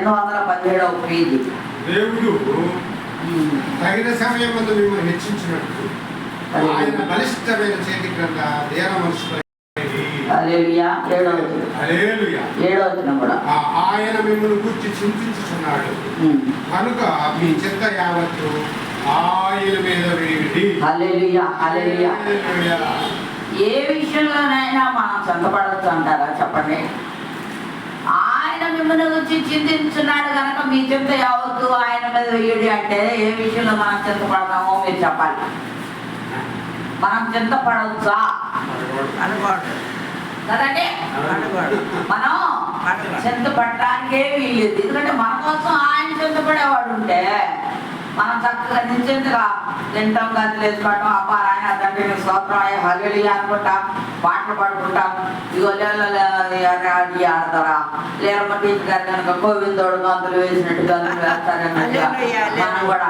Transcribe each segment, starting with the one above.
217వ page. దేవుడు తగిన సమయం ముందు మిమ్మల్ని హెచ్చించినట్టు ఆయన బలిష్టమైన చేతి క్రింద దేన మనసు హల్లెలూయా. 7వ వచనం కూడా ఆయన మిమ్మల్ని గురించి చింతించుచున్నాడు కనుక మీ చింత యావత్తు ఆయన మీద వేయండి. హల్లెలూయా హల్లెలూయా. ఏ విషయంలోనైనా మనం చింతపడవచ్చు అంటారా? చెప్పండి. ఆయన మిమ్మల్ని గురించి చింతించున్నాడు కనుక మీ చింత యావత్తు ఆయన మీద వేయడి అంటే ఏ విషయంలో మనం చింతపడతామో మీరు చెప్పాలి. మనం చింతపడవచ్చా? కదండి. మనం చింతపడటానికే వీల్లేదు. ఎందుకంటే మన కోసం ఆయన చింతపడేవాడు ఉంటే మనం చక్కగా నిశ్చింతగా తింటాం, గది వేసుకోవటం, అబ్బా ఆయన తండ్రి స్తోత్రం హల్లెలూయా అనుకుంటాం, పాటలు పాడుకుంటాం. ఇగో అడి ఆడతారా లేరమ్మ టీచర్ గారు కనుక గోవిందోడు గంతులు వేసినట్టు గంతులు వేస్తారన్నట్టుగా మనం కూడా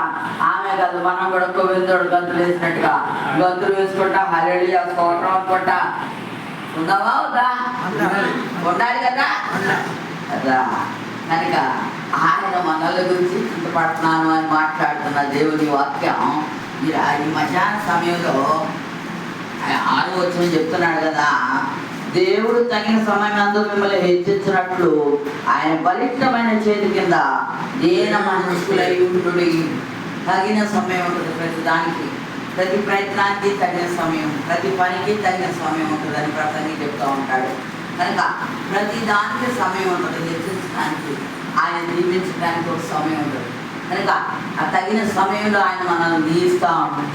ఆమె కాదు మనం కూడా గోవిందోడు గంతులు వేసినట్టుగా గంతులు వేసుకుంటా హల్లెలూయా స్తోత్రం అనుకుంటా ఉందావా? వద్దా? ఉండాలి కదా. అదా కనుక ఆయన మనల గురించి చింతపడుతున్నాను అని మాట్లాడుతున్న దేవుని వాక్యం ఈ మధ్యాహ్న సమయంలో 6వ వచనం చెప్తున్నాడు కదా. దేవుడు తగిన సమయమందు మిమ్మల్ని హెచ్చించినట్లు ఆయన బలిష్టమైన చేతి కింద దీన మనస్కులై ఉండుడి. తగిన సమయం ఉంటుంది ప్రతి దానికి, ప్రతి ప్రయత్నానికి తగిన సమయం, ప్రతి పనికి తగిన సమయం ఉంటుందని ప్రసంగి చెప్తూ ఉంటాడు. కనుక ప్రతి దానికి సమయం ఉంటుంది. హెచ్చించడానికి, ఆయన దీవించడానికి ఒక సమయం ఉంటుంది. కనుక ఆ తగిన సమయంలో ఆయన మనల్ని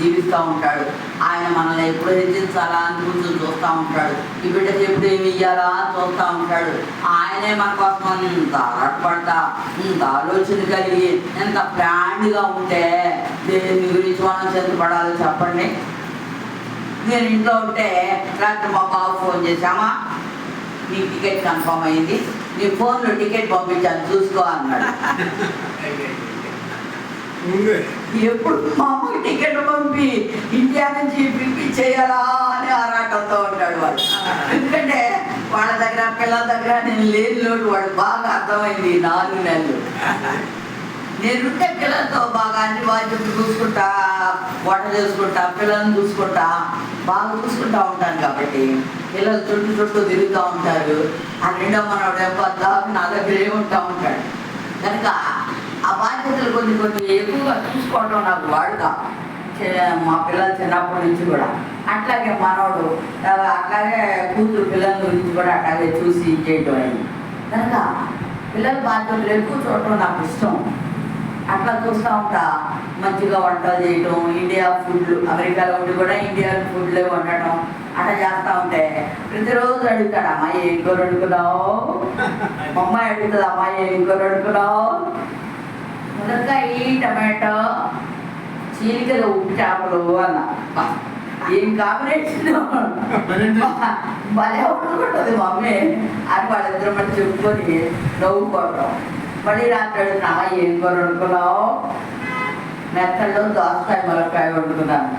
దీవిస్తూ ఉంటాడు. ఆయన మనల్ని ఎప్పుడు హెచ్చించాలా అని కూర్చొని చూస్తూ ఉంటాడు. ఈ బిడ్డకి ఎప్పుడు ఏమి ఇయ్యాలా అని చూస్తూ ఉంటాడు. ఆయనే మన కోసం ఎంత ఆటపడతా, ఇంత ఆలోచన కలిగి, ఎంత ప్లాండ్గా ఉంటే దేని గురించి మనం చింతపడాలో చెప్పండి. నేను ఇంట్లో ఉంటే రాత్రి మా బాబు ఫోన్ చేశామా, నీ టికెట్ కన్ఫర్మ్ అయింది, నీ ఫోన్లో టికెట్ పంపించాను చూసుకో అన్నాడు. ఎప్పుడు మా అమ్మకి టికెట్ పంపి ఇండియా నుంచి పిలిపించేయాలా అని ఆరాటంతో ఉంటాడు వాడు. ఎందుకంటే వాళ్ళ దగ్గర పిల్లల దగ్గర నేను లేని లోటు వాడు బాగా అర్థమైంది. 4 నెలలు నేనుంటే పిల్లలతో బాగా అన్ని బాధ్యతలు చూసుకుంటా, వంట చేసుకుంటా, పిల్లల్ని చూసుకుంటా, బాగా చూసుకుంటూ ఉంటాను. కాబట్టి పిల్లలు చుట్టూ తిరుగుతూ ఉంటారు. ఆ 2వ మనవాడు దాకా నా దగ్గరే ఉంటా ఉంటాడు. కనుక ఆ బాధ్యతలు కొన్ని ఎక్కువగా చూసుకోవడం నాకు వాడుగా. మా పిల్లలు చిన్నప్పటి నుంచి కూడా అట్లాగే మనోడు అట్లాగే కూతురు పిల్లల గురించి కూడా అట్లాగే చూసి చేయటం అయింది. కనుక పిల్లల బాధ్యతలు ఎక్కువ చూడటం నాకు ఇష్టం. అట్లా చూస్తూ ఉంటా. మంచిగా వంటలు చేయటం, ఇండియా ఫుడ్లు, అమెరికాలో ఉండి కూడా ఇండియా ఫుడ్లే వండటం అట్లా చేస్తూ ఉంటే ప్రతిరోజు అడుగుతాడు, అమ్మాయి ఏం కూర వండుకున్నావు? మా అమ్మాయి అడుగుతుంది, అమ్మాయి ఏం కూర వండుకున్నావు? మునక్కాయ, టమాటో, చీలికలు, ఉప్పు చేపలు అన్న. ఏం కాంబినేషన్ భలే వండుకుంటుంది మమ్మీ అని వాళ్ళిద్దరు మళ్ళీ చెప్పుకొని నవ్వుకోవటం. మళ్ళీ రాత్రి అడుగుతున్నా, ఏం కూర వండుకున్నావు? మెత్తల్లో దోసకాయ మునక్కాయ వండుకున్నాను.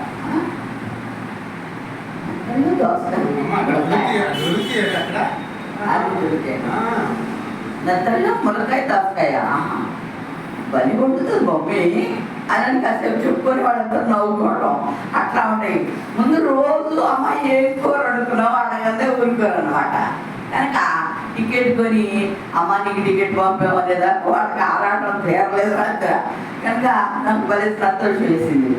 మెత్తల్లో మునక్కాయ దోసకాయ బలి వండుతుంది మమ్మీ అని కాసేపు చెప్పుకొని వాళ్ళందరూ నవ్వుకోవడం అట్లా ఉంటాయి. ముందు రోజు అమ్మాయి ఏం కూర వండుకున్నావు అడగందే ఊరుకోరు అనమాట. కనుక టికెట్ కొని అమ్మ నీకు టికెట్ పంపేమనేదా వాళ్ళకి ఆరాటం తీరలేదు రాత్రి. కనుక నాకు భలే సంతోషం వేసింది.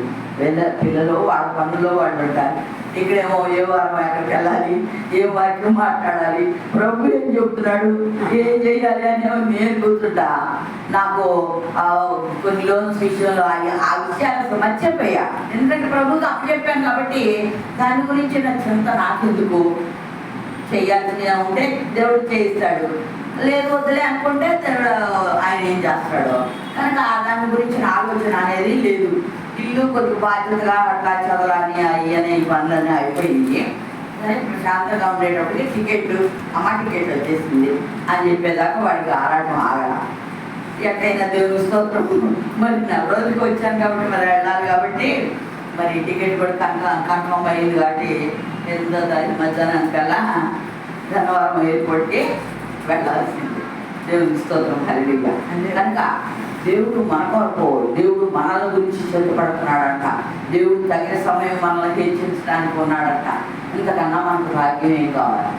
పిల్లలు వాళ్ళ పనుల్లో వాళ్ళు ఉంటారు. ఇక్కడేమో ఏ వారం ఎక్కడికి వెళ్ళాలి, ఏ వాక్యం మాట్లాడాలి, ప్రభు ఏం చెప్తున్నాడు, ఏం చేయాలి అని నేను కూర్చుంటా. నాకు కొన్ని లోన్స్ విషయంలో ఆ విషయాలు మర్చిపోయా. ఎందుకంటే ప్రభుకి అప్పచెప్పాను కాబట్టి దాని గురించి నా చింత నాకెందుకు. చేయాల్సింది ఉంటే దేవుడు చేయిస్తాడు, లేదు వద్దులే అనుకుంటే దేవుడు ఆయన ఏం చేస్తాడు. కనుక దాని గురించిన ఆలోచన అనేది లేదు. ఇల్లు కొద్ది బాధ్యతగా అట్లా చదవాలని అయ్యనే ఈ పనులన్నీ అయిపోయింది. సరే ప్రశాంతంగా ఉండేటప్పటికి టికెట్ వచ్చేసింది అని చెప్పేదాకా వాడికి ఆరాటం ఆగల. ఎక్కడైనా దేవుని స్తోత్రం మరి 4 రోజులకి వచ్చాను కాబట్టి మరి వెళ్ళాలి కాబట్టి మరి టికెట్ కూడా కన్ఫర్మ్ అయింది. కాబట్టి 8వ తారీఖు మధ్యాహ్నానికల్లా ధనవరం ఎయిర్పోర్ట్కి వెళ్ళాల్సింది. దేవుని స్తోత్రం. హల్లెలూయా. కనుక దేవుడు మన కొరకు, దేవుడు మనల గురించి చింతపడుతున్నాడంట. దేవుడు తగిన సమయం మనల్ని హెచ్చించడానికి ఉన్నాడంట. ఇంతకన్నా మనకు భాగ్యం ఏం కావాలి?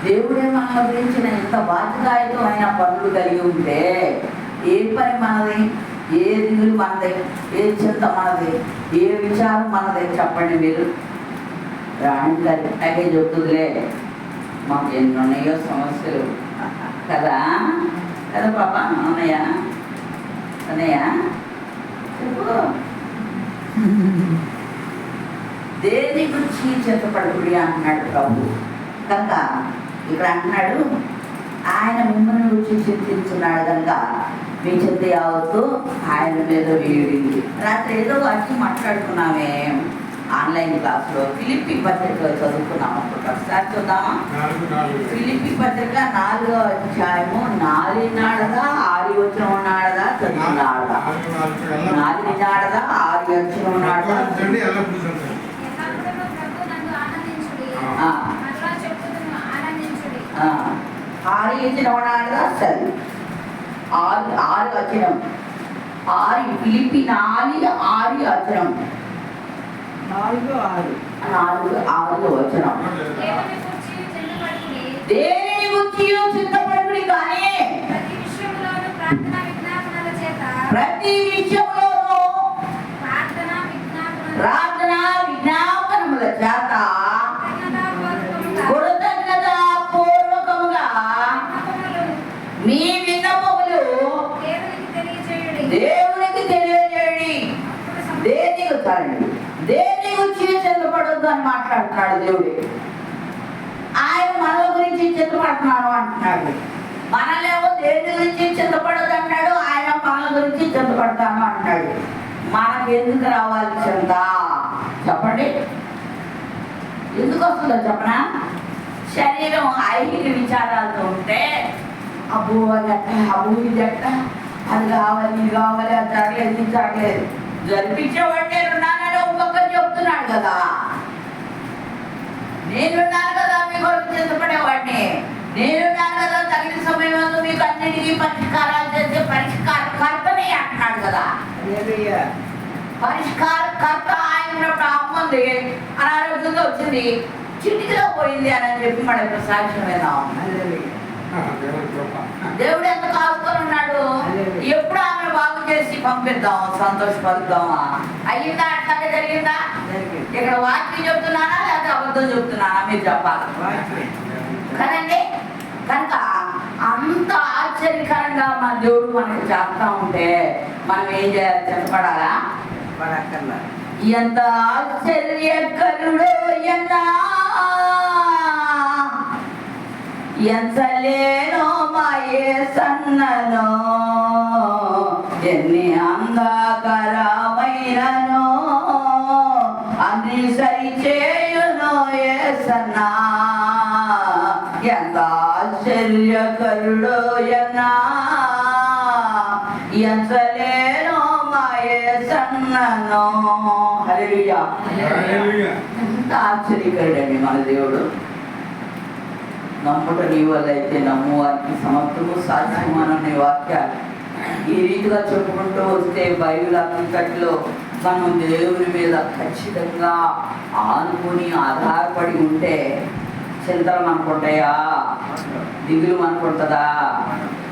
దేవుడే మన గురించిన ఇంత బాధ్యతాయుతమైన పనులు కలిగి ఉంటే ఏ పని మనది, ఏ దిగులు మనది, ఏ చింత మనది, ఏ విచారం మనది చెప్పండి మీరు. రాణి గారి అదే చెప్తుందిలే, మాకు ఎన్ని ఉన్నాయో సమస్యలు కదా కదా పాప. ఉన్నాయా ఉన్నాయా చెప్పు. దేని గురించి చింతపడకుడి అంటున్నాడు ప్రభు. కనుక ఇక్కడ అంటున్నాడు ఆయన మిమ్మల్ని గురించి చింతించున్నాడు కనుక మీ చింత యావత్తు ఆయన మీద వేడి. రాత్రి ఏదో వచ్చి మాట్లాడుకున్నామే ఆన్లైన్ క్లాస్లో. ఫిలిప్పీ పత్రిక చదువుకున్నాం. ఒకసారి చూద్దామా? ఫిలిప్పీ పత్రిక 4వ అధ్యాయము 4 నాడదా 6 వచనం ఉన్నాడదా చదువున్నాడదా? 4 నాడదా 6 వచనం ఉన్నాడదా? ఆరు ఇచ్చిన ఉన్నాడదా? సరే 6 వచనం. 6 ఫిలిప్పీ 4:6 వచనం. 4:6 వచనం. దేనిని గురించి చింతపడుకుడి కానీ ప్రతి విషయంలోనూ ప్రార్థన విజ్ఞాపనముల చేత కృతజ్ఞతాపూర్వకముగా మీ విన్నపములు దేవునికి తెలియజేయండి. దేని గురించి చింతపడొద్దు అని మాట్లాడుతున్నాడు దేవుడు. ఆయన మనల గురించి చింతపడుతున్నాను అంటున్నాడు. మనలేమో దేని గురించి చింతపడదు అంటాడు, ఆయన మనల గురించి చింతపడతాను అంటాడు. మనకు ఎందుకు రావాలి చింత చెప్పండి? ఎందుకు వస్తుందో చెప్పనా? శరీరం ఐహిక విచారాలతో ఉంటే అబ్బో అది అట్ట, అబ్బో ఇది అట్ట, అది కావాలి, ఇది కావాలి, అది జరగలేదు, ఇది జరగలేదు. జరిపించేవాడు నేనున్నానని ఒక్కొక్కరు చెప్తున్నాడు కదా. నేనున్నాను కదా మీ కొరకు చింతపడేవాడిని, నేనున్నాను కదా తగిన సమయంలో మీకు అన్నిటికీ పరిష్కారాలు చేసే పరిష్కారకర్తని అంటున్నాడు కదా. పరిష్కారకర్త ఆయన ఉన్నప్పుడు అమ్మంది అనారోగ్యంగా వచ్చింది, చిటికలో పోయింది అని చెప్పి మన సాక్ష్యమేనా? దేవుడు ఎంత కాసుకొని ఉన్నాడు. ఎప్పుడు ఆమెను బాగు చేసి పంపిద్దాం, సంతోషపరుద్దామా? అయ్యిందా? అట్లాగే జరిగిందా? ఇక్కడ వాక్యం చెప్తున్నానా లేకపోతే అబద్ధం చెప్తున్నానా మీరు చెప్పాలి కదండి. కనుక అంత ఆశ్చర్యకరంగా మన దేవుడు మనకు చేస్తా ఉంటే మనం ఏం చేయాలి? చింతపడాలా? పడక్కర్లా. ఎంత ఆశ్చర్యకరుడో ఎంతలేనో మా యేసన్ననో, ఎన్ని అంధకారమైననో అన్ని సరిచేయునో యేసన్నా. ఎంత ఆశ్చర్యకరుడో ఎంతలేనో మా యేసన్ననో. హల్లెలూయా. ఎంత ఆశ్చర్యకరుడండి మన దేవుడు. నమ్ముట నీ వల్ల అయితే నమ్ము వారికి సమర్థము సాధ్యము అనే వాక్యాలు ఈ రీతిగా చెప్పుకుంటూ వస్తే బైబిల్ అంతట్లో మనం దేవుని మీద ఖచ్చితంగా ఆనుకుని ఆధారపడి ఉంటే చింతలు మనకుంటాయా? దిగులు మనకుంటుందా?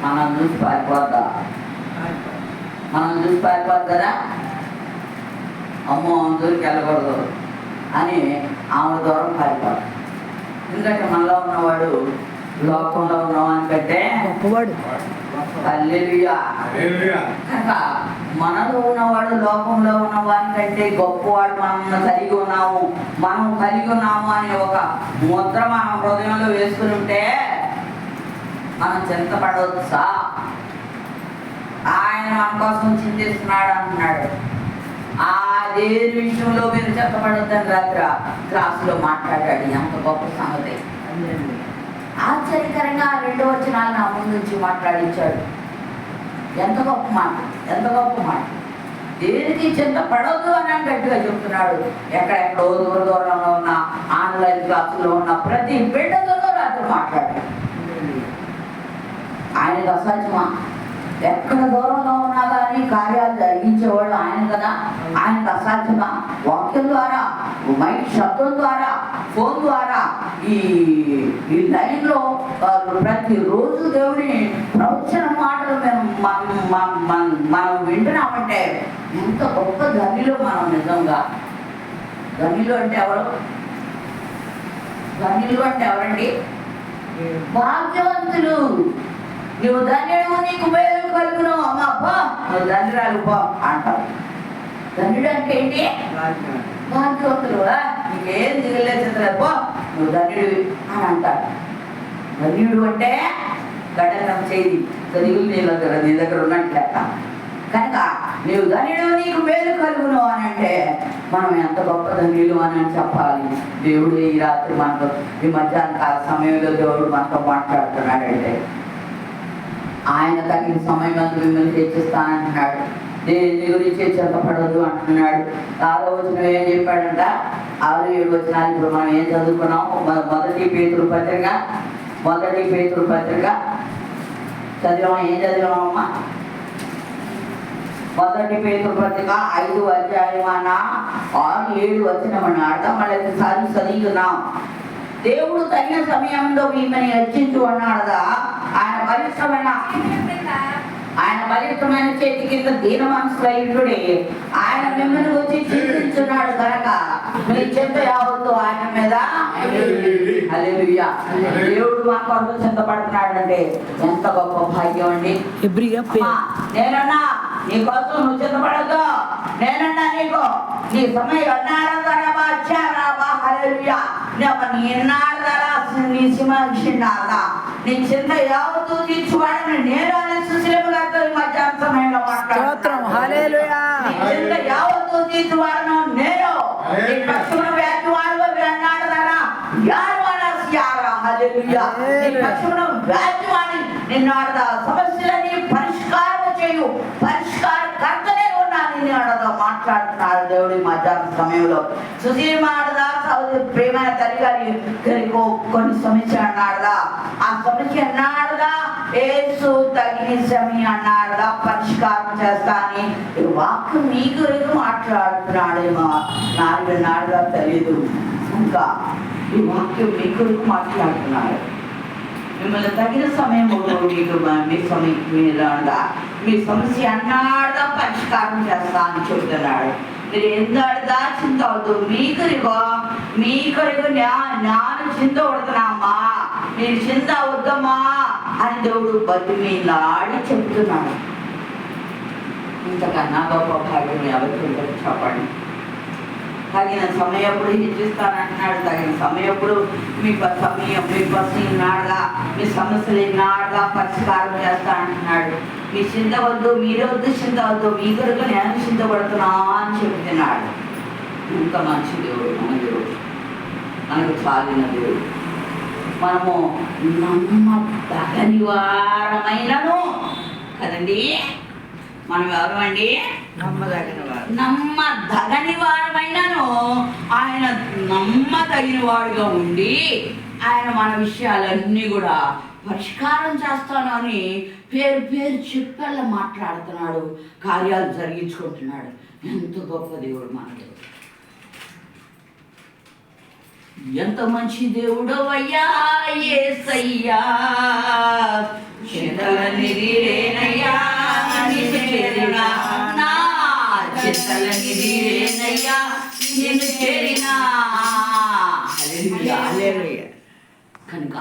మనం చూసి పారిపోద్దా? మనం చూసి పారిపోద్దు కదా. అమ్మో ఆమె దూరికి వెళ్ళకూడదు అని ఆమె దూరం పారిపోద్దు. ఎందుకంటే మనలో ఉన్నవాడు లోకంలో ఉన్నవాని కంటే గొప్పవాడు. హల్లెలూయా. కనుక మనలో ఉన్నవాడు లోకంలో ఉన్నవాని కంటే గొప్పవాడు. మనం కలిగి ఉన్నాము అనే ఒక ముద్ర మన హృదయంలో వేసుకుని ఉంటే మనం చింతపడవచ్చా? ఆయన మన కోసం చింతిస్తున్నాడు అంటున్నాడు. అదే విషయంలో మీరు చింతపడొద్దని రాత్రి క్లాసులో మాట్లాడాడు. ఎంత గొప్ప సంగతి. ఆశ్చర్యకరంగా 2 వచనాలు నా ముందు నుంచి మాట్లాడించాడు. ఎంత గొప్ప మాట, ఎంత గొప్ప మాట. దేనికి చింతపడొద్దు అని గట్టిగా చెప్తున్నాడు. ఎక్కడెక్కడో దూరంలో ఉన్న ఆన్లైన్ క్లాసులో ఉన్న ప్రతి బిడ్డతో రాత్రి మాట్లాడాడు. ఆయనకు అసాధ్యమా? ఎక్కడ దూరంలో ఉన్నా కానీ కార్యాలు జరిగించేవాడు ఆయన కదా. ఆయనకు అసాధ్యమా? వాక్యం ద్వారా, మైక్ శబ్దం ద్వారా, ఫోన్ ద్వారా, ఈ లైన్లో ప్రతిరోజు దేవుని ప్రవచన మాటలు మనం వింటున్నామంటే ఎంత గొప్ప ధనిలో మనం నిజంగా. ధనిలు అంటే ఎవరు? ధనిలు అంటే ఎవరండి? భాగ్యవంతులు. నువ్వు ధన్యుడు, నీకు మేలు కలుగును. అమ్మా పో, నువ్వు ధన్యురాలు పో అంటారు. ధన్యుడు అంటే ఏంటి? భాగ్యవంతులు. నీకేం దిగలేదు పో, నువ్వు ధన్యుడివి అని అంటారు. ధన్యుడు అంటే గడ్డం చేయి దిగులు నీ దగ్గర ఉన్నట్లే. కనుక నీవు ధన్యుడు, నీకు మేలు కలుగును అని అంటే మనం ఎంత గొప్ప ధన్యులు అని చెప్పాలి. దేవుడు ఈ రాత్రి మనతో, ఈ మధ్యాహ్న కాల సమయంలో దేవుడు మనతో మాట్లాడుతున్నాడంటే ఆయన తగిన సమయం అంతా మిమ్మల్ని హెచ్చిస్తానంటున్నాడు. దేని గురించి చెప్పబడదు అంటున్నాడు. 6వ వచనం ఏం చెప్పాడంట? 6, 7 వచనాలు ఇప్పుడు మనం ఏం చదువుకున్నాం? మొదటి పేతురు పత్రిక చదివామా? ఏం చదివామమ్మా? మొదటి పేతురు పత్రిక 5వ అధ్యాయం 6, 7 వచనం అర్థం మళ్ళీ చదువుతున్నాం. దేవుడు తగిన సమయంలో మిమ్మల్ని హెచ్చించు అన్నాడుగా. ఆయన బలిష్టమైన చేతి కింద దీన మనసులయుడే ఆయన మిమ్మల్ని వచ్చి చింతించున్నాడు కనుక మీ చింత యావత్తు ఆయన మీద. హల్లెలూయా. దేవుడు మన కొరకు చింతపడుతున్నాడు అంటే ఎంత గొప్ప భాగ్యం అండి. నేనన్నా నీ కోసం నువ్వు చింతపడద్దు. నేనన్నా నీకు నీ సమయం అన్నారా. హల్లెలూయా. నీ సింహాడా నీ చింత యావత్తు తీర్చువాడని నేను అనే సుశీలములతో ఈ మధ్యాహ్న సమయంలో మాట్లాడుతున్నాను. చింత యావత్తు తీర్చువాడను నేను. నీ పక్షమున వ్యాధి వాడు అన్నాడు కదా. హల్లెలూయా. నీ పక్షమున వ్యాధి వాడి నిన్ను ఆడదా సమస్యలని పరిష్కారం చేయు పరిష్కారకర్తనే ఉన్నాను నిన్ను ఆడదా మాట్లాడుతున్నాడు దేవుడి మధ్యాహ్న సమయంలో. సుశీల ఆడదా ప్రేమైన తల్లి గారి కొన్ని సమస్య అన్నాడుదా. ఆ సమస్య అన్నాడుదా యేసు తగిన సమయం అన్నాడుదా పరిష్కారం చేస్తాని వాక్యం మీ గురించి మాట్లాడుతున్నాడేమో నాకు నాడుగా తెలీదు. ఇంకా ఈ వాక్యం మీ గురించి మాట్లాడుతున్నాడు. మిమ్మల్ని తగిన సమయం మీ సమస్య అన్నాడుదా పరిష్కారం చేస్తా అని చెబుతున్నాడు. మీరు ఎందాడుదా చింత అవద్దు. మీకరిగో నాను చింత పడుతున్నామ్మా, మీరు చింత అవద్దమ్మా అని దేవుడు బతి మీలాడి చెప్తున్నాడు. ఇంతకన్నా గొప్ప భాగ్యం ఎవరికి చెప్పండి. తగిన సమయప్పుడు హెచ్చిస్తానంటున్నాడు. తగిన సమయప్పుడు మీ సమస్య నాడుగా మీ సమస్యలు నాడుగా పరిష్కారం చేస్తా అంటున్నాడు. మీ చింత వద్దు, మీరే వద్దు చింత వద్దు, మీ కొరకు నేను చింతపడుతున్నా అని చెప్తున్నాడు. ఇంత మంచి దేవుడు మన దేవుడు, మనకు చాలిన దేవుడు. మనము నమ్మదగని వారమైనను కదండి. మనం ఎవరమండి? నమ్మదగని వారమైనను ఆయన నమ్మదగిన వాడుగా ఉండి ఆయన మన విషయాలన్నీ కూడా పరిష్కారం చేస్తాను అని పేరు చెప్పేలా మాట్లాడుతున్నాడు. కార్యాలు జరిగించుకుంటున్నాడు. ఎంత గొప్ప దేవుడు మన దేవుడు. ఎంత మంచి దేవుడో అయ్యా యేసయ్యా. చింతలనిదిరేనయ్యా నిన్ను చేరినా, నా చింతలనిదిరేనయ్యా నిన్ను చేరినా. హల్లెలూయా హల్లెలూయా. కనుక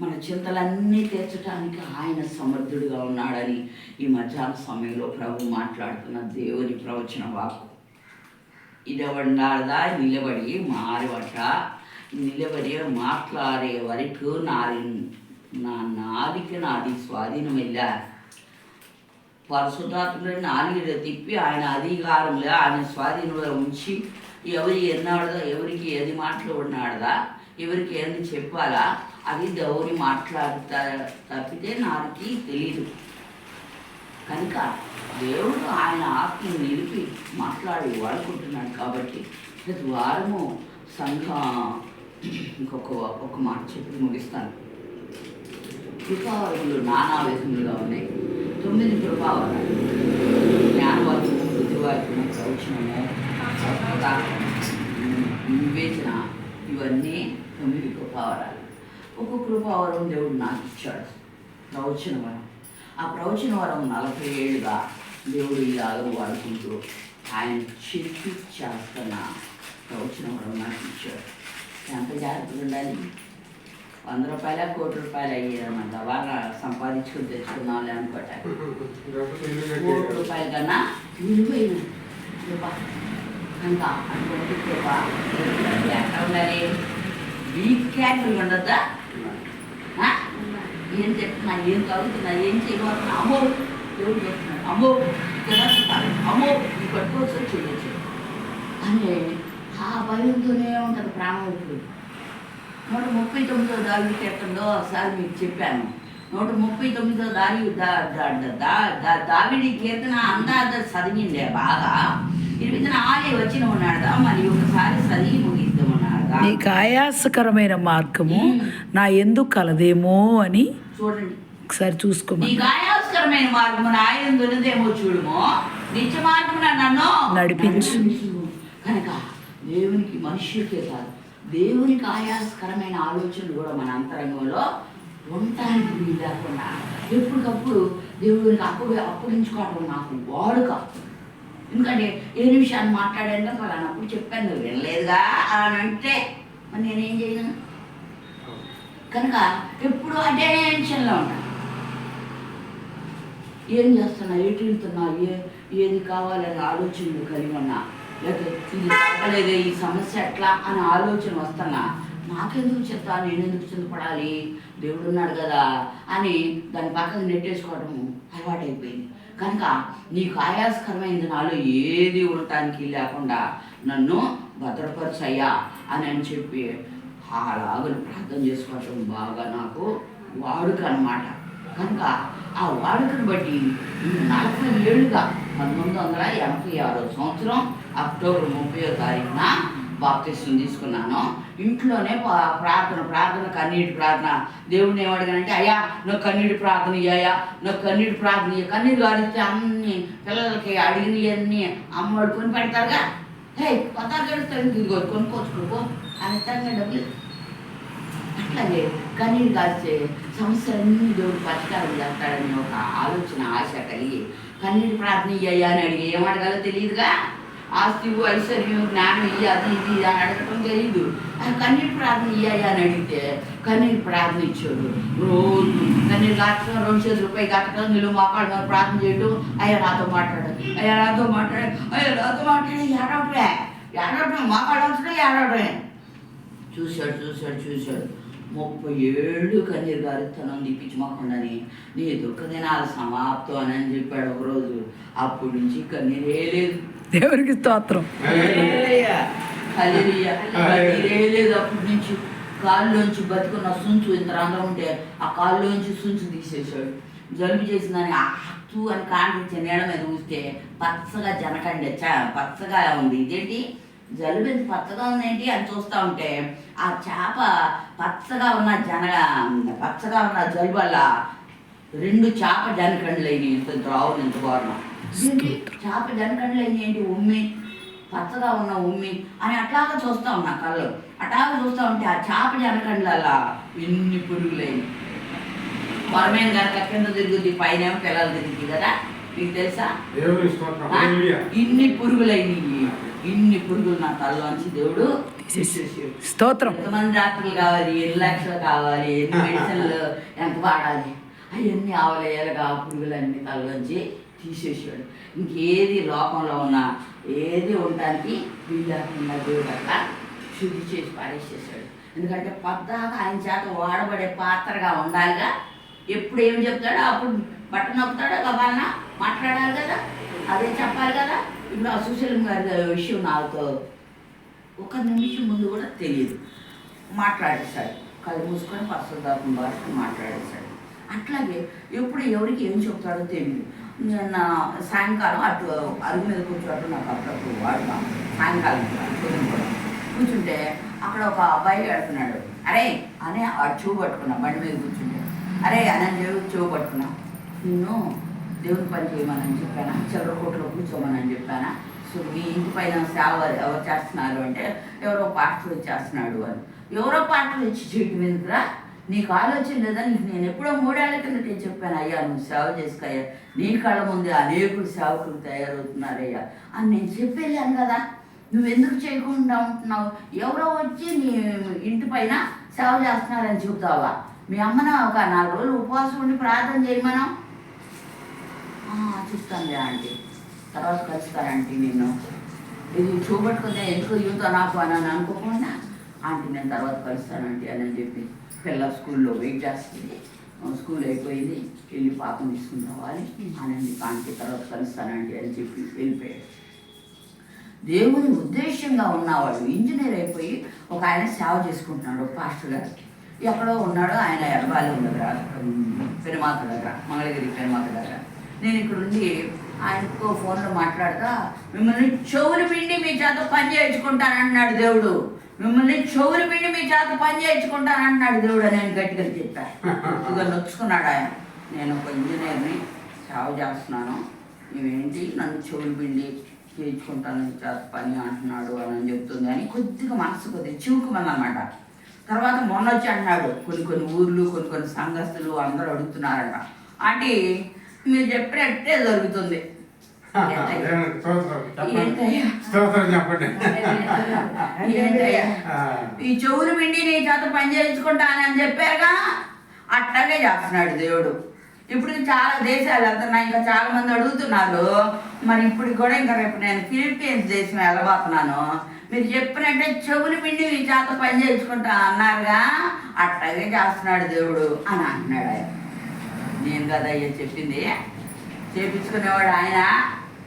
మన చింతలన్నీ తీర్చడానికి ఆయన సమర్థుడిగా ఉన్నాడని ఈ మధ్యాహ్న సమయంలో ప్రభు మాట్లాడుతున్న దేవుని ప్రవచన వాక్కు. ఇదవడాదా నిలబడి మారవట నిలబడి మాట్లాడే వరకు నా నాలుక నాది స్వాధీనం వెళ్ళా. పరిశుద్ధాత్ముడు నాలుగు తిప్పి ఆయన అధికారంలో ఆయన స్వాధీనంలో ఉంచి ఎవరు ఎన్నాడదా, ఎవరికి ఏది మాట్లాడినాడదా, ఎవరికి ఏది చెప్పాలా అది దేవుని మాట్లాడుతా తప్పితే నాకు తెలీదు. కనుక దేవుడు ఆయన ఆత్మను నిలిపి మాట్లాడి వాడుకుంటున్నాడు. కాబట్టి ప్రతి వారము సంఘ ఒక మాట చెప్పి ముగిస్తాను. కృపావరములు నానా విధములుగా ఉన్నాయి. 9 కృపావరాలు: జ్ఞానవాక్యము, బుద్ధివాక్యము, ప్రవచనము, స్వస్థత, వివేచన, ఇవన్నీ 9 కృపావరాలు. ఒక కృపావరం దేవుడు నాకు ఇచ్చాడు, ప్రవచన వరం. ఆ ప్రవచన వరం 40 ఏళ్ళుగా దేవుడు ఇలాగ వాడుకుంటూ ఆయన చెప్పి చేస్తున్న ప్రవచన వరం నాకు ఇచ్చాడు. ఎంత జాగ్రత్తగా ఉండాలి. 100 రూపాయల, 1 కోటి రూపాయలు అయ్యేదన్నమాట. బాగా సంపాదించుకుని తెచ్చుకున్నాం అనుకోవటానికి. 1 కోటి రూపాయల కన్నా విలువైన కృప. కనుక అటువంటి కృప ఎట్లా ఉండాలి? వీక్ క్యారెక్టర్ ఉండద్దా? ఏం చెప్తున్నా, ఏం చదువుతున్నా, ఏం చేయబోతున్నా, అమ్మో దేవుడు చెప్తున్నాడు, అమ్మో తినస్తాను, అమ్మో ఈ పట్టుకోవచ్చు చేయొచ్చు అని ఆ భయంతోనే ఉంటుంది ప్రాణం. ఇప్పుడు 139వ దావి కీర్తనలో ఒకసారి మీకు చెప్పాను. 139వ దావీదు కీర్తన అంతా చదివిండే బాగా 24 వచ్చిన ఉన్నాడుదా, మరి ఒకసారి చదివి ముగిద్దామన్నాడుదా. నీకు ఆయాసకరమైన మార్గము నా ఎందుకు కలదేమో అని చూడండి, ఒకసారి చూసుకోమని. నీకు ఆయాసకరమైన మార్గము నా యందు ఉన్నదేమో చూడుము, నిత్య మార్గమున నన్ను నడిపించు. కనుక దేవునికి, మనుష్యులకే కాదు, దేవునికి ఆయాసకరమైన ఆలోచనలు కూడా మన అంతరంగంలో ఉండటానికి వీలు లేకుండా ఎప్పటికప్పుడు దేవునికి అప్పగించుకోవడం నాకు వాడుక. ఎందుకంటే ఏ నిమిషాన్ని మాట్లాడాను ఫలానప్పుడు చెప్పాను, నువ్వు వినలేదుగా అని అంటే మరి నేనేం చేయను. కనుక ఎప్పుడు అటెన్షన్లో ఉంటాను. ఏం చేస్తున్నా, ఎటు వెళ్తున్నా, ఏది కావాలని ఆలోచనలు కలిగి ఉన్నా, లేకపోతే ఇది తగ్గలేదే, ఈ సమస్య ఎట్లా అని ఆలోచన వస్తున్నా, నాకెందుకు చెప్తా, నేను ఎందుకు చింతపడాలి, దేవుడు ఉన్నాడు కదా అని దాని పక్కన నెట్టేసుకోవడం అలవాటైపోయింది. కనుక నీకు ఆయాసకరమైనది నాలో ఏది ఉండటానికి లేకుండా నన్ను భద్రపరచయ్యా అని చెప్పి అలాగని ప్రార్థన చేసుకోవటం బాగా నాకు వాడుక అన్నమాట. కనుక ఆ వాడుకను బట్టి 40 ఏళ్ళుగా 1986వ సంవత్సరం అక్టోబర్ 30వ తారీఖున బాప్తిస్మం తీసుకున్నాను. ఇంట్లోనే ప్రార్థన కన్నీటి ప్రార్థన. దేవుడిని ఏమడిగానంటే, అయ్యా నువ్వు కన్నీటి ప్రార్థన ఇయ్యా, నువ్వు కన్నీటి ప్రార్థన ఇయ్య. కన్నీరు గారిస్తే అన్ని పిల్లలకి అడిగినవన్నీ అమ్మడు కొని పెడతారుగా, హే కొత్త గడుస్తాను ఇదిగో కొనుక్కోచుకోపో అని ఇస్తాను డబ్బులు. అట్లాగే కన్నీరు కాస్తే సమస్యలన్నీ దేవుడు పరిష్కారం చేస్తాడని ఒక ఆలోచన, ఆశ కలిగి కన్నీటి ప్రార్థన ఇయ్యా అని అడిగి ఏమడగాలో తెలియదుగా. ఆస్తి, ఐశ్వర్యం, జ్ఞానం ఇయ్య, అది ఇది అని అడగటం తెలియదు. కన్నీటి ప్రార్థన ఇయ్యా అని అడిగితే కన్నీటి ప్రార్థన ఇచ్చాడు. రోజు కన్నీరు కాచడం, 2 చేతులు రూపాయి కట్టడం, నిలువ మాట్లాడడం, ప్రార్థన చేయడం, అయ్యా నాతో మాట్లాడాలి, అయ్యా నాతో మాట్లాడే, అయ్యా నాతో మాట్లాడే, ఏడవటమే మాట్లాడాల్సిన ఏడవటమే. చూశాడు 30 ఏళ్ళు కన్నీరు గారితనం దిప్పించమాకుండాని నీ దుఃఖ దినాలు సమాప్తం అని చెప్పాడు ఒకరోజు. అప్పటి నుంచి కన్నీరే లేదు. దేవునికి స్తోత్రం. కన్నీరే లేదు అప్పటి నుంచి. కాళ్ళలోంచి బతుకున్న సుంచు ఇంత రంగం ఉంటే ఆ కాళ్ళలోంచి సుంచు తీసేశాడు. జలుబు చేసిందని హత్తు అని కాండించే నీడ మీద ఊస్తే పచ్చగా జనకండి పచ్చగా ఉంది. ఇదేంటి జలుబు ఎంత పచ్చగా ఉందేంటి అని చూస్తూ ఉంటే ఆ చేప పచ్చగా ఉన్న జలుబు వల్ల 2 చేప జనకండ్లు అయినాయి. ఇంత ద్రావులు, ఇంత గోరణం. చేప జనకండ్లు అయినాయి ఏంటి, ఉమ్మి, పచ్చగా ఉన్న ఉమ్మి అని అట్లాగా చూస్తూ ఉన్నా కళ్ళు. అట్లాగా చూస్తూ ఉంటే ఆ చేప జనకండ్లలా ఎన్ని పురుగులైనవి. వరమైన కనుక కింద తిరుగుద్ది, పైన పిల్లలు తిరుగుద్ది కదా, మీకు తెలుసా? ఇన్ని పురుగులు నా తలలోంచి దేవుడు తీసేసాడు. స్తోత్రం. ఎంతమంది డాక్టర్లు కావాలి, ఎన్ని లక్షలు కావాలి, ఎన్ని మెడిసిన్లు ఎంత వాడాలి, అవన్నీ ఆవలేయాలిగా పురుగులన్నీ తలలోంచి తీసేసాడు. ఇంకేది లోకంలో ఉన్నా ఏది ఉండడానికి వీళ్ళకుండా దేవుడు అట్లా శుద్ధి చేసి పారేసేసాడు. ఎందుకంటే పద్దాక ఆయన చేత వాడబడే పాత్రగా ఉండాలిగా. ఎప్పుడు ఏం చెప్తాడో అప్పుడు బట్టన్ నొక్కుతాడో గబాలన మాట్లాడాలి కదా, అదే చెప్పాలి కదా. ఇప్పుడు ఆ సుశీలం గారి విషయం నాతో 1 నిమిషం ముందు కూడా తెలియదు, మాట్లాడేశాడు. కళ్ళు మూసుకొని పరిశుద్ధాత్మ భాషను మాట్లాడేశాడు. అట్లాగే ఎప్పుడు ఎవరికి ఏం చెప్తాడో తెలియదు. నిన్న సాయంకాలం అటు అరుగు మీద కూర్చోవడం నాకు అప్పుడప్పుడు వాడుతాం. సాయంకాలం కూర్చుంటే అక్కడ ఒక అబ్బాయి ఆడుతున్నాడు. అరే అని ఆ చూ పట్టుకున్నా బండి మీద కూర్చుంటే అరే అని చెవు పట్టుకున్నా, నిన్ను దేవుని పని చేయమని చెప్పానా, చిల్లరకోటలో కూర్చోమని చెప్పానా, సో మీ ఇంటి పైన సేవ ఎవరు చేస్తున్నారు అంటే ఎవరో పాస్టర్ వచ్చేస్తున్నాడు అని. ఎవరో పాస్టర్ వచ్చి చేయటం ఎందుకురా, నీకు ఆలోచన లేదా? నీకు నేను ఎప్పుడో 3 ఏళ్ల కిందటే చెప్పాను, అయ్యా నువ్వు సేవ చేసుకోయ్యా, నీ కళ్ళ ముందే అనేకులు సేవకులు తయారవుతున్నారయ్యా అని నేను చెప్పేళ్ళాను కదా, నువ్వెందుకు చేయకుండా ఉంటున్నావు? ఎవరో వచ్చి నీ ఇంటి పైన సేవ చేస్తున్నారని చెబుతావా? మీ అమ్మను ఒక 4 రోజులు ఉపవాసం ఉండి ప్రార్థన చేయమనం. చూస్తానులే ఆంటీ, తర్వాత కలుస్తానంటీ నేను, ఇది చూపట్టుకుంటే ఎందుకు యూతో నాకు అని అనుకోకుండా, ఆంటీ నేను తర్వాత కలుస్తానంటీ అని చెప్పి పిల్ల స్కూల్లో వెయిట్ చేస్తుంది. స్కూల్ అయిపోయింది, వెళ్ళి పాపం తీసుకుని రావాలి అని ఆంటీ తర్వాత కలుస్తానంటీ అని చెప్పి వెళ్ళిపోయాడు. దేవుని ఉద్దేశంగా ఉన్నవాడు ఇంజనీర్ అయిపోయి ఒక ఆయన సేవ చేసుకుంటున్నాడు, పాస్టర్ గారు ఎక్కడో ఉన్నాడు. ఆయన ఎడబాలి దగ్గర, పెనుమాత దగ్గర, మంగళగిరి పెనుమాత దగ్గర. నేను ఇక్కడ ఉండి ఆయనకు ఫోన్లో మాట్లాడతా, మిమ్మల్ని చెవులు పిండి మీ చేత పని చేయించుకుంటానన్నాడు దేవుడు, మిమ్మల్ని చెవులు పిండి మీ చేత పని చేయించుకుంటానన్నాడు దేవుడు అని నేను గట్టిగా చెప్పాను. ఇక నొచ్చుకున్నాడు ఆయన, నేను ఒక ఇంజనీర్ని సేవ చేస్తున్నాను, ఇవేంటి నన్ను చెవులు పిండి చేయించుకుంటాను చేత పని అంటున్నాడు అని చెప్తుంది అని కొద్దిగా మనసు కొద్దిగా చివుకుమందనమాట. తర్వాత మొన్న వచ్చి అంటున్నాడు, కొన్ని ఊర్లు కొన్ని సంఘస్థులు అందరూ అడుగుతున్నారట, అంటే మీరు చెప్పినట్టే జరుగుతుంది. ఈ చెవులు పిండి నీ చేత పని చేయించుకుంటానని చెప్పారుగా, అట్లాగే చేస్తున్నాడు దేవుడు. ఇప్పుడు చాలా దేశాలు వెళ్తున్నాయి, ఇంకా చాలా మంది అడుగుతున్నారు. మరి ఇప్పుడు కూడా ఇంకా రేపు నేను ఫిలిప్పీన్స్ దేశం వెళ్ళబోతున్నాను, మీరు చెప్పినట్టే చెవులు పిండి మీ చేత పని చేయించుకుంటా అన్నారుగా, అట్లాగే చేస్తున్నాడు దేవుడు అని అంటున్నాడు ఆయన. నేను కదా అయ్యా చెప్పింది, చేపించుకునేవాడు ఆయన,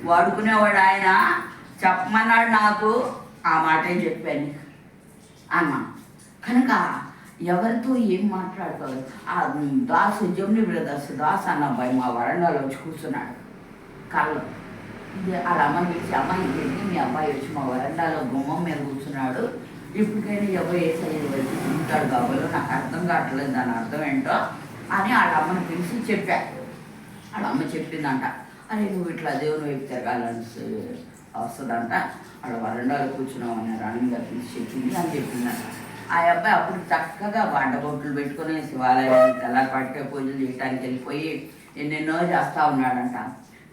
వాడుకునేవాడు ఆయన, చెప్పమన్నాడు నాకు, ఆ మాటే చెప్పాను అన్నా. కనుక ఎవరితో ఏం మాట్లాడుకోవాలి. ఆ దాసు జమ్ని బ్రదర్స్ దాస్ అన్న అబ్బాయి మా వరండాలో వచ్చి కూర్చున్నాడు కళ్ళు. ఇది వాళ్ళ అమ్మని పిలిచి, అమ్మాయి ఏంటి మీ అబ్బాయి వచ్చి మా వరండాలో గుమ్మం మీద కూర్చున్నాడు, ఇప్పటికైనా ఎవరు వేసయ్యేది వచ్చి ఉంటాడు కాబోలు, నాకు అర్థం కావట్లేదు దాని అర్థం ఏంటో అని వాళ్ళ అమ్మని పిలిచి చెప్పా. వాళ్ళ అమ్మ చెప్పిందంట, అరే నువ్వు ఇట్లా దేవుని వైపు తిరగాలని వస్తుందంట, వాళ్ళ వరండాలో కూర్చున్నావు అని రాణిగా పిలిచి చెప్పింది అని చెప్పిందంట. ఆ అబ్బాయి అప్పుడు చక్కగా బండబొట్లు పెట్టుకుని శివాలయానికి తెల్లపాటికే పూజలు చేయడానికి వెళ్ళిపోయి ఎన్నెన్నో చేస్తూ ఉన్నాడంట.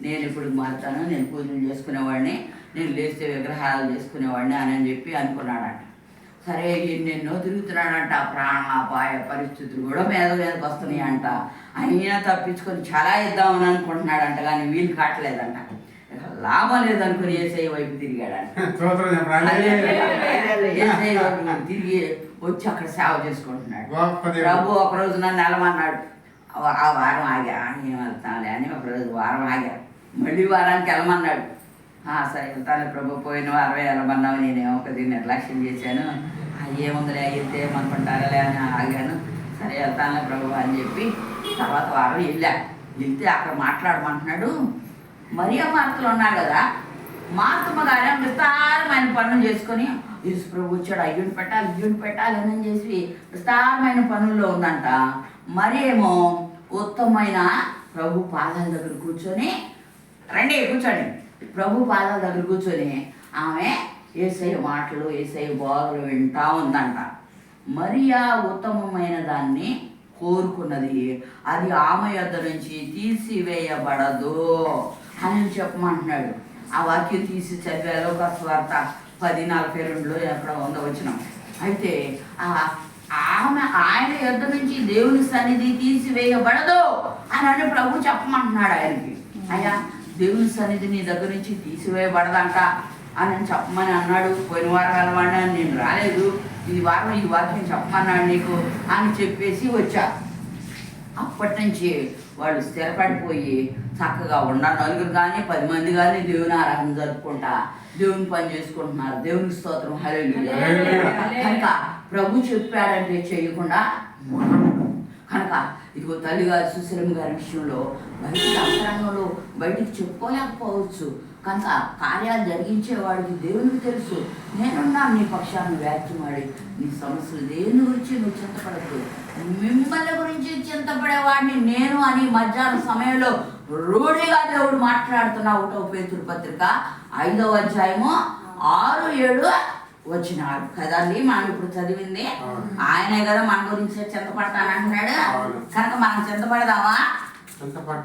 నేను ఇప్పుడు మారుతాను, నేను పూజలు చేసుకునేవాడిని, నేను లేస్తే విగ్రహాలు చేసుకునేవాడిని అని చెప్పి అనుకున్నాడంట. సరే ఎన్నెన్నో తిరుగుతున్నాడంట, ప్రాణాపాయ పరిస్థితులు కూడా మీదకి వస్తున్నాయి అంట. అయినా తప్పించుకొని చాలా ఇద్దామని అనుకుంటున్నాడంట, కానీ వీలు కావట్లేదంట. లాభం లేదనుకుని ఏసఐ వైపు తిరిగాడంట. ఏసఐ వైపు తిరిగి వచ్చి అక్కడ సేవ చేసుకుంటున్నాడు. ప్రభు ఒకరోజు నన్ను వెళ్ళమన్నాడు, ఆ వారం ఆగా, ఏం వెళ్తానులే అని ఒకరోజు వారం ఆగా, మళ్ళీ వారానికి వెళ్ళమన్నాడు. సరే వెళ్తాను ప్రభు, పోయిన వారం వెళ్ళమన్నావు, నేనేమో కొద్దిగా నిర్లక్ష్యం చేశాను, ఏముందిలే వెళ్తే ఏమనుకుంటారలే అని ఆగాను, సరే వెళ్తానులే ప్రభు అని చెప్పి తర్వాత వారం వెళ్తే అక్కడ మాట్లాడమంటున్నాడు. మరియా మార్తలు ఉన్నారు కదా, మార్తమ్మ గారు విస్తారమైన పనులు చేసుకొని యేసు ప్రభు వచ్చాడు, అయ్యుని పెట్టాలి అని చేసి విస్తారమైన పనుల్లో ఉందంట. మరేమో ఉత్తమమైన ప్రభు పాదాల దగ్గర కూర్చొని, రండి కూర్చోండి, ప్రభు పాదాల దగ్గర కూర్చొని ఆమె యేసయ్య మాటలు యేసయ్య బోధలు వింటా ఉందంట. మరియా ఉత్తమమైన దాన్ని కోరుకున్నది, అది ఆమె యొద్ద నుంచి తీసివేయబడదు అని చెప్పమంటున్నాడు. ఆ వాక్యం తీసి చదివే లోకాసు వార్త 10:42 ఎక్కడ వచ్చినాం. అయితే ఆయన యొద్ద నుంచి దేవుని సన్నిధి తీసివేయబడదు అని ప్రభు చెప్పమంటున్నాడు ఆయనకి. అయ్యా దేవుని సన్నిధి నీ దగ్గర నుంచి తీసివేయబడదంట అని చెప్పమని అన్నాడు. పోయిన వారం వెళ్ళమన్నా నేను రాలేదు, ఈ వారం ఈ వాక్యం చెప్పమన్నాడు నీకు అని చెప్పేసి వచ్చా. అప్పటి నుంచి వాళ్ళు స్థిరపడిపోయి చక్కగా ఉన్న 9 కానీ 10 మంది కానీ దేవుని ఆరాధన జరుపుకుంటా దేవుని పని చేసుకుంటున్నారు. దేవునికి స్తోత్రం, హల్లెలూయా. కనుక ప్రభు చెప్పాడంటే చేయకుండా కనుక ఇదిగో తల్లి గారు సుశీలమ్మ గారి విషయంలో బయటికి అంతరంగంలో బయటికి చెప్పుకోలేకపోవచ్చు, కనుక కార్యాలు జరిగించేవాడికి దేవునికి తెలుసు, నేనున్నాను నీ పక్షాన్ని వ్యాఖ్యమాడి, నీ సమస్యలు దేని గురించి నువ్వు చింతపడద్దు, మిమ్మల్ని గురించి చింతపడేవాడిని నేను అని మధ్యాహ్నం సమయంలో రూఢిగా దేవుడు మాట్లాడుతున్నా. 1 పేతురు పత్రిక 5వ అధ్యాయము 6, 7 వచనాలు కదండి మనం ఇప్పుడు చదివింది. ఆయనే కదా మన గురించి చింతపడతానంటున్నాడు. కనుక మనం చింతపడదామా?